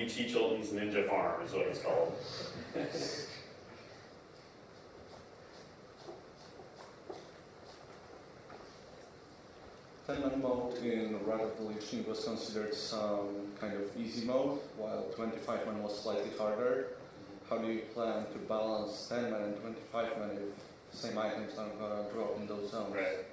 Chilton's Ninja Farm is what it's called. 10-man mode in Red Revolution was considered some kind of easy mode, while 25-man was slightly harder. How do you plan to balance 10-man and 25-man if the same items aren't going to drop in those zones? Right.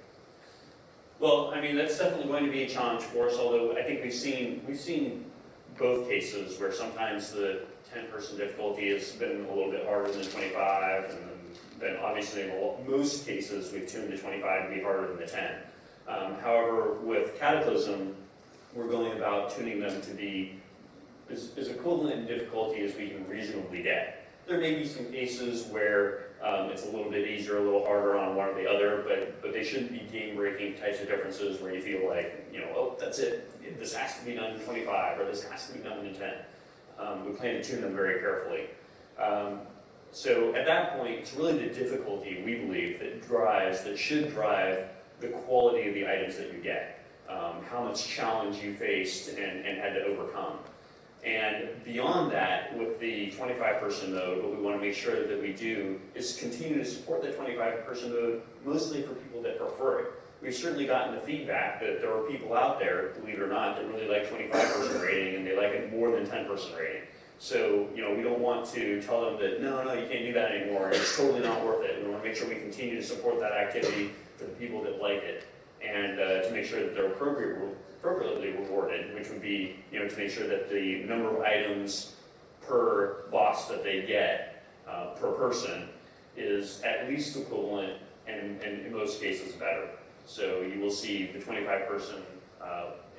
Well, I mean, that's definitely going to be a challenge for us, although I think we've seen both cases where sometimes the 10-person difficulty has been a little bit harder than 25, and then obviously in most cases we've tuned the 25 to be harder than the 10. However, with Cataclysm, we're going about tuning them to be as equivalent in difficulty as we can reasonably get. There may be some cases where it's a little bit easier, a little harder on one or the other, but they shouldn't be game-breaking types of differences where you feel like, you know, oh, that's it. This has to be done in 25, or this has to be done in 10. We plan to tune them very carefully. So at that point, it's really the difficulty, we believe, that should drive the quality of the items that you get, how much challenge you faced and had to overcome. And beyond that, with the 25-person mode, what we want to make sure that we do is continue to support the 25-person mode, mostly for people that prefer it. We've certainly gotten the feedback that there are people out there, believe it or not, that really like 25-person rating, and they like it more than 10-person rating. So, you know, we don't want to tell them that, no, you can't do that anymore, it's totally not worth it. We want to make sure we continue to support that activity for the people that like it, and to make sure that they're appropriately rewarded, which would be, you know, to make sure that the number of items per boss that they get per person is at least equivalent, and in most cases better. So you will see the 25-person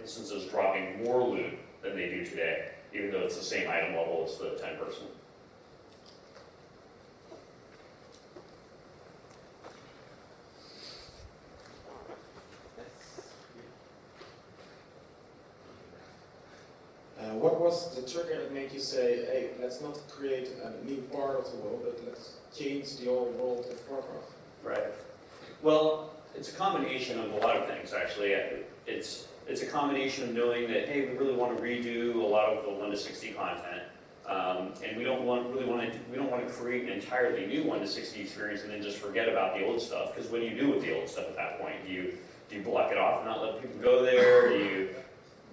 instances dropping more loot than they do today, even though it's the same item level as the 10-person. What was the trigger that made you say, hey, let's not create a new part of the world, but let's change the old world of Warcraft? Right. Well, it's a combination of a lot of things, actually. It's a combination of knowing that, hey, we really want to redo a lot of the 1 to 60 content, and we don't want to create an entirely new 1 to 60 experience and then just forget about the old stuff. Because what do you do with the old stuff at that point? Do you block it off and not let people go there? Do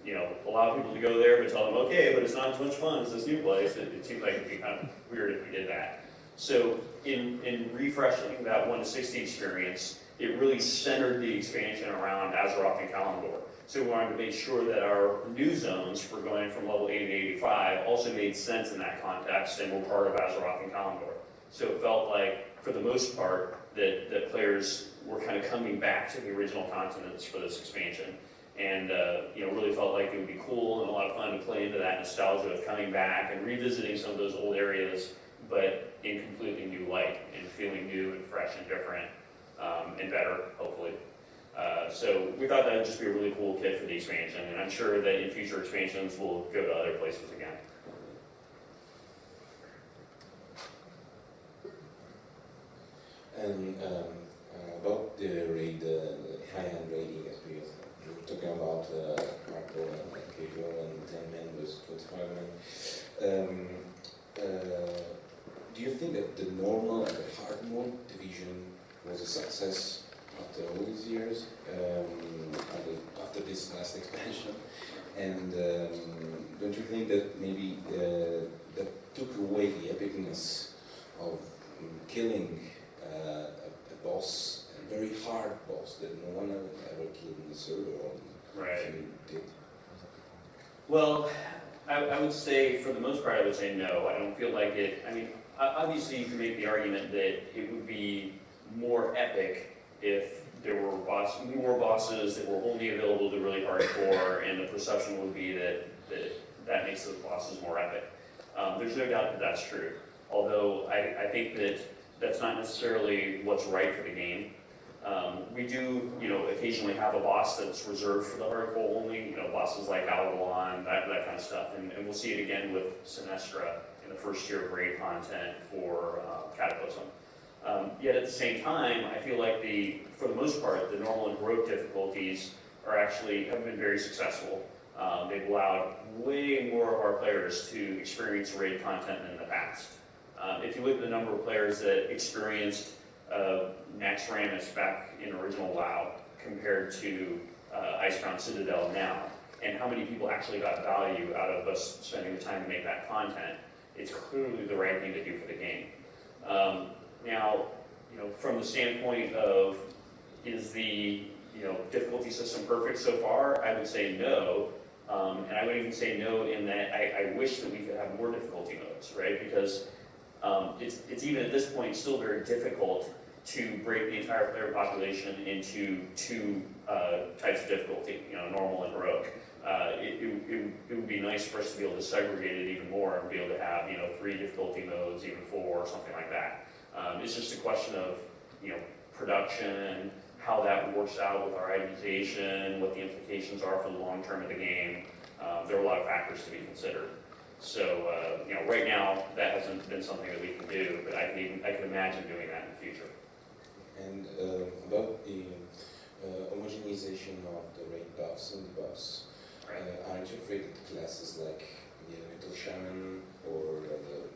you know, allow people to go there, but tell them, okay, but it's not as much fun as this new place? It seems like it'd be kind of weird if we did that. So in refreshing that 1 to 60 experience, it really centered the expansion around Azeroth and Kalimdor. So we wanted to make sure that our new zones for going from level 80 to 85 also made sense in that context and were part of Azeroth and Kalimdor. So it felt like, for the most part, that players were kind of coming back to the original continents for this expansion. And you know, really felt like it would be cool and a lot of fun to play into that nostalgia of coming back and revisiting some of those old areas, but in completely new light and feeling new and fresh and different and better, hopefully. So we thought that would just be a really cool kit for the expansion, and I'm sure that in future expansions we'll go to other places again. And about the high-end rating experience, we were talking about hardcore and casual and 10-man versus 25-man. Do you think that the normal and the hard mode division was a success after all these years, after this last expansion? And don't you think that maybe that took away the epicness of killing a boss, a very hard boss that no one ever killed in the server? Right. Did? Well, I would say, for the most part, I would say no. I don't feel like it. I mean, obviously you can make the argument that it would be more epic if there were more bosses that were only available to really hardcore, and the perception would be that makes those bosses more epic. There's no doubt that that's true. Although I think that that's not necessarily what's right for the game. We do, you know, occasionally have a boss that's reserved for the hardcore only, you know, bosses like Algalon, that kind of stuff. And we'll see it again with Sinestra in the first tier of raid content for Cataclysm. Yet at the same time, I feel like for the most part, the normal and heroic difficulties have been very successful. They've allowed way more of our players to experience raid content than in the past. If you look at the number of players that experienced Max Ramus back in original WoW compared to Icebound Citadel now, and how many people actually got value out of us spending the time to make that content, it's clearly the right thing to do for the game. Now, from the standpoint of, is the difficulty system perfect so far? I would say no, and I would even say no in that I wish that we could have more difficulty modes, right? Because it's even at this point still very difficult to break the entire player population into two types of difficulty, normal and heroic. It would be nice for us to be able to segregate it even more and be able to have 3 difficulty modes, even 4, or something like that. It's just a question of production, how that works out with our itemization, what the implications are for the long term of the game. There are a lot of factors to be considered. So right now that hasn't been something that we can do, but I can imagine doing that in the future. And about the homogenization of the raid buffs and debuffs, aren't you afraid that classes like the Elemental Shaman or the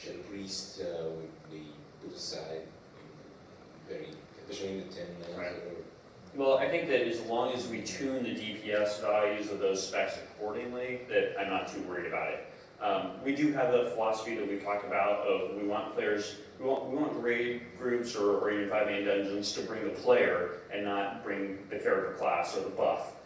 Shadow Priest would be put aside, especially in the 10 Right. Well, I think that as long as we tune the DPS values of those specs accordingly, that I'm not too worried about it. We do have a philosophy that we've talked about of we want raid groups or even 5-man dungeons to bring the player and not bring the character class or the buff.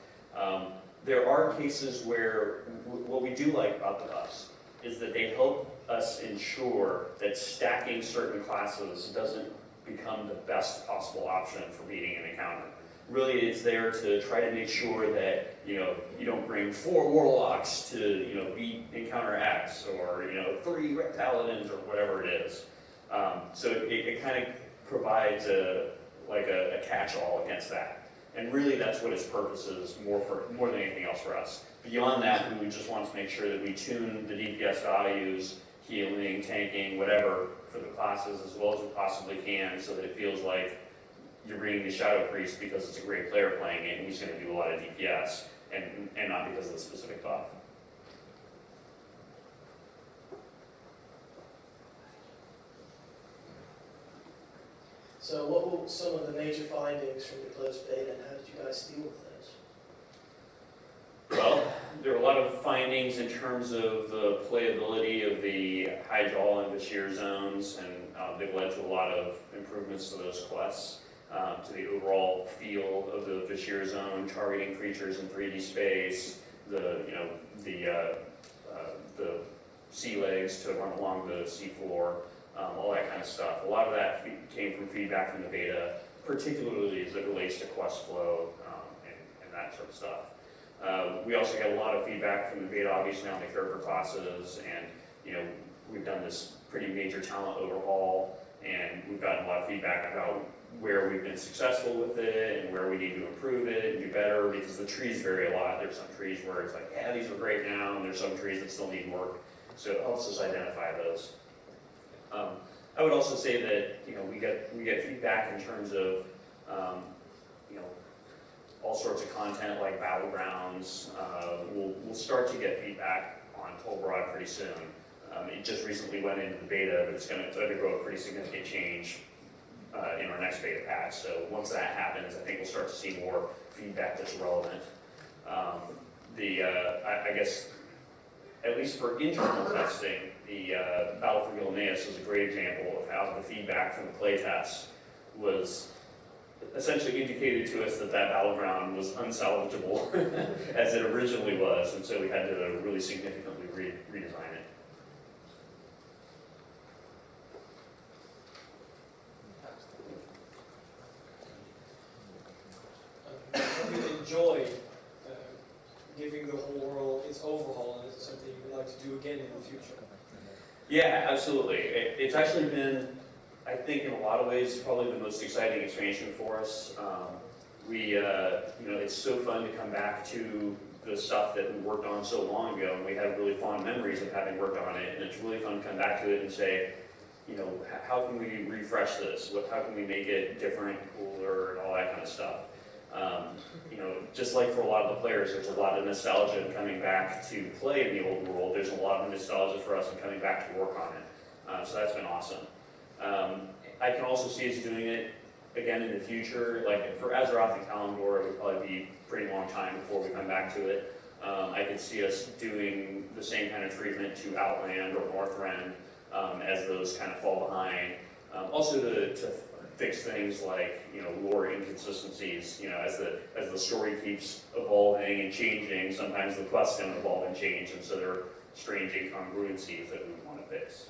There are cases where what we do like about the buffs is that they help us ensure that stacking certain classes doesn't become the best possible option for beating an encounter. Really, it's there to try to make sure that you don't bring 4 warlocks to beat encounter X, or 3 red paladins, or whatever it is. So it kind of provides a catch-all against that. And really, that's what its purpose is more than anything else for us. Beyond that, we would just want to make sure that we tune the DPS values, healing, tanking, whatever, for the classes as well as we possibly can, so that it feels like you're bringing the Shadow Priest because it's a great player playing it and he's going to do a lot of DPS, and not because of the specific buff. So what were some of the major findings from the closed beta, and how did you guys deal with those? Well, there are a lot of findings in terms of the playability of the Hyjal and Bashir zones, and they've led to a lot of improvements to those quests, to the overall feel of the Bashir zone, targeting creatures in 3D space, the sea legs to run along the seafloor, all that kind of stuff. A lot of that came from feedback from the beta, particularly as it relates to quest flow and that sort of stuff. We also got a lot of feedback from the beta, obviously, on the character classes, and we've done this pretty major talent overhaul, and we've gotten a lot of feedback about where we've been successful with it and where we need to improve it and do better, because the trees vary a lot. There's some trees where it's like, yeah, these are great now, and there's some trees that still need work, so it helps us identify those. I would also say that we get feedback in terms of all sorts of content like battlegrounds. We'll start to get feedback on Tolbarad pretty soon. It just recently went into the beta, but it's going to undergo a pretty significant change in our next beta patch. So once that happens, I think we'll start to see more feedback that's relevant. I guess, at least for internal testing, the Battle for Gilneas is a great example of how the feedback from the playtests was essentially indicated to us that battleground was unsalvageable as it originally was, and so we had to really significantly redesign it. Have you enjoyed giving the whole world its overhaul, and is it something you would like to do again in the future? Yeah, absolutely. It's actually been, I think, in a lot of ways, probably the most exciting expansion for us. It's so fun to come back to the stuff that we worked on so long ago, and we have really fond memories of having worked on it, and it's really fun to come back to it and say, how can we refresh this? How can we make it different, cooler, and all that kind of stuff? You know, just like for a lot of the players, there's a lot of nostalgia in coming back to play in the old world. There's a lot of nostalgia for us in coming back to work on it. So that's been awesome. I can also see us doing it again in the future. Like for Azeroth and Kalimdor, it would probably be a pretty long time before we come back to it. I could see us doing the same kind of treatment to Outland or Northrend as those kind of fall behind. Also to fix things like, you know, lore inconsistencies. You know, as the story keeps evolving and changing, sometimes the quests don't evolve and change, and so there are strange incongruencies that we want to fix.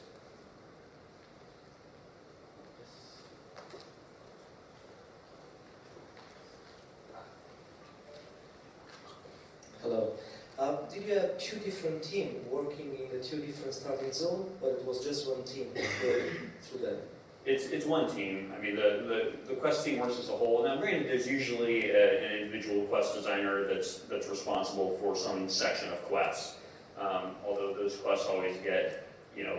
Hello. Did you have two different teams working in the two different starting zones, but it was just one team through them? It's one team. I mean, the quest team works as a whole. Now, granted, there's usually an individual quest designer that's responsible for some section of quests. Although those quests always get, you know,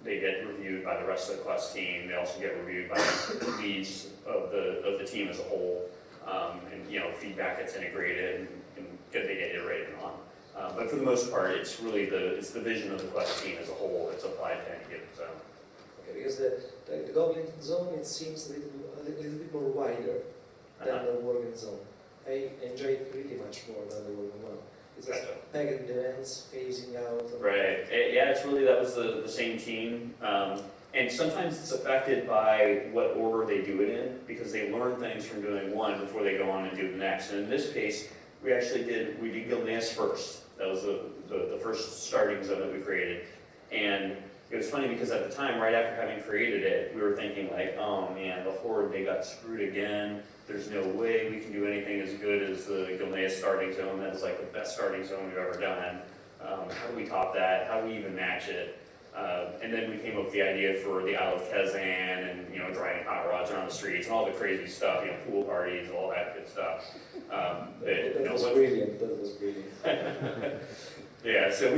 they get reviewed by the rest of the quest team. They also get reviewed by the leads of the team as a whole, and you know, feedback gets integrated and they get iterated on. But for the most part, it's really the vision of the quest team as a whole that's applied to any given zone. Okay, because the Goblin zone, it seems a little bit more wider than the Worgen zone. I enjoy it really much more than the Worgen one. It's just packed events, phasing out. Right. Yeah, it's really, that was the same team. And sometimes it's affected by what order they do it in, because they learn things from doing one before they go on and do the next. And in this case, we did Gilneas first. That was the first starting zone that we created. And it was funny because at the time, right after having created it, we were thinking like, oh man, the Horde, they got screwed again. There's no way we can do anything as good as the Gilneas starting zone. That is like the best starting zone we've ever done. How do we top that? How do we even match it? And then we came up with the idea for the Isle of Kazan and, you know, driving hot rods around the streets and all the crazy stuff, you know, pool parties, all that good stuff. That was brilliant. That was brilliant. Yeah, so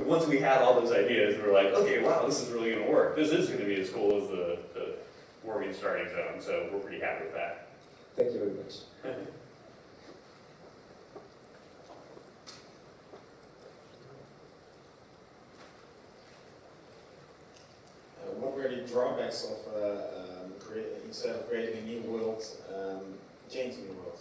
once we had all those ideas, we were like, okay, wow, this is really going to work. This is going to be as cool as the Worgen starting zone, so we're pretty happy with that. Thank you very much. What were the drawbacks of instead of creating a new world, changing the world?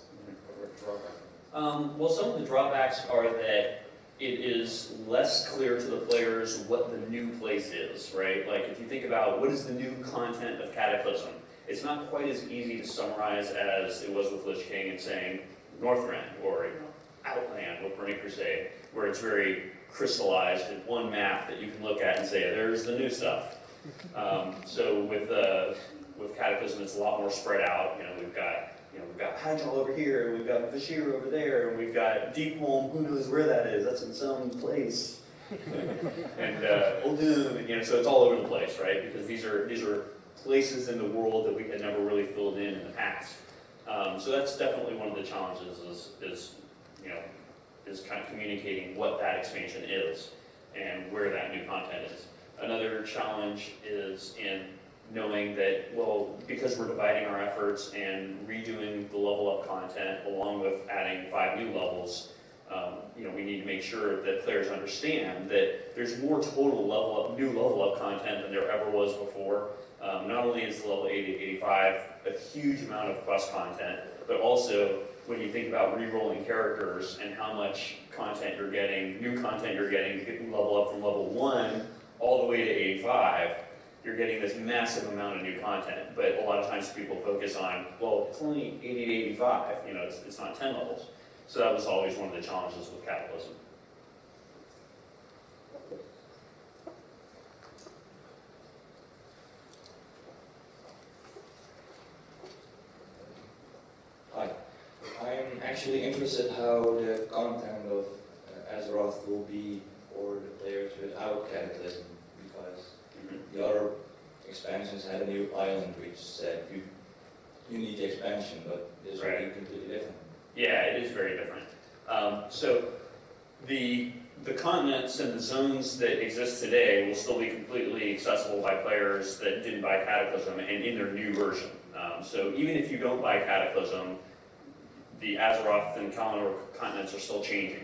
What were the drawbacks? Well, some of the drawbacks are that it is less clear to the players what the new place is, right? Like if you think about what is the new content of Cataclysm, it's not quite as easy to summarize as it was with Lich King and saying Northrend or, you know, Outland with Burning Crusade, where it's very crystallized in one map that you can look at and say, there's the new stuff. So with Cataclysm, it's a lot more spread out. You know, we've got Hydral over here, and we've got Vashir over there, and we've got Deepholm, who knows where that is? That's in some place. And Uldum, you know, so it's all over the place, right? Because these are places in the world that we had never really filled in the past. So that's definitely one of the challenges is kind of communicating what that expansion is and where that new content is. Another challenge is in knowing that, well, because we're dividing our efforts and redoing the level up content along with adding 5 new levels, you know, we need to make sure that players understand that there's more total new level up content than there ever was before. Not only is the level 80 to 85 a huge amount of quest content, but also when you think about re-rolling characters and how much content you're getting, new content you're getting to get level up from level 1 all the way to 85, you're getting this massive amount of new content. But a lot of times people focus on, well, it's only 80 to 85, you know, it's not 10 levels. So that was always one of the challenges with Cataclysm. Hi. I'm actually interested how the content of Azeroth will be for the players without Cataclysm, because the other expansions had a new island which said you need the expansion, but this will be completely different. Yeah, it is very different. So the continents and the zones that exist today will still be completely accessible by players that didn't buy Cataclysm and in their new version. So even if you don't buy Cataclysm, the Azeroth and Kalinor continents are still changing,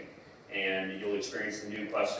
and you'll experience the new quest